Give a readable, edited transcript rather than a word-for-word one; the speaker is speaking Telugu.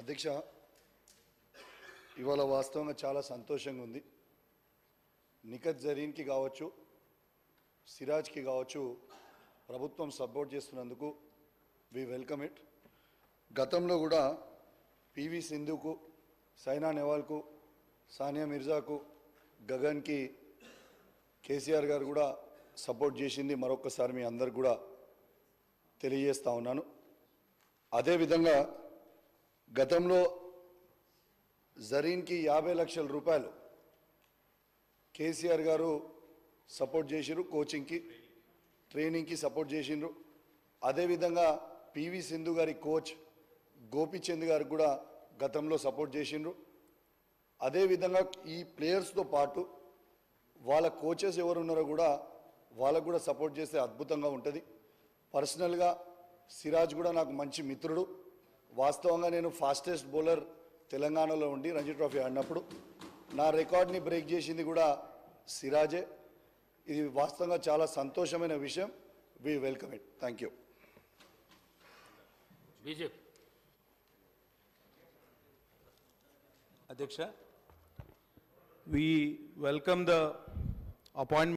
అధ్యక్ష, ఇవాళ వాస్తవంగా చాలా సంతోషంగా ఉంది. నిఖత్ జరీన్కి కావచ్చు, సిరాజ్కి కావచ్చు, ప్రభుత్వం సపోర్ట్ చేస్తున్నందుకు వి వెల్కమ్ ఇట్. గతంలో కూడా పివి సింధుకు, సైనా నెహ్వాల్కు, సానియా మిర్జాకు, గగన్కి కేసీఆర్ గారు కూడా సపోర్ట్ చేసింది మరొకసారి మీ అందరికి కూడా తెలియజేస్తా ఉన్నాను. అదేవిధంగా గతంలో జరీన్కి 50 లక్షల రూపాయలు కేసీఆర్ గారు సపోర్ట్ చేసిరు, కోచింగ్కి ట్రైనింగ్కి సపోర్ట్ చేసిండ్రు. అదేవిధంగా పివి సింధు గారి కోచ్ గోపీచంద్ గారికి కూడా గతంలో సపోర్ట్ చేసిండ్రు. అదేవిధంగా ఈ ప్లేయర్స్తో పాటు వాళ్ళ కోచెస్ ఎవరు ఉన్నారో కూడా వాళ్ళకు కూడా సపోర్ట్ చేస్తే అద్భుతంగా ఉంటుంది. పర్సనల్గా సిరాజ్ కూడా నాకు మంచి మిత్రుడు. వాస్తవంగా నేను ఫాస్టెస్ట్ బౌలర్ తెలంగాణలో ఉండి రంజీ ట్రోఫీ ఆడినప్పుడు నా రికార్డ్ని బ్రేక్ చేసింది కూడా సిరాజే. ఇది వాస్తవంగా చాలా సంతోషమైన విషయం. We welcome it. Thank you. BJP అధ్యక్ష, we welcome the appointment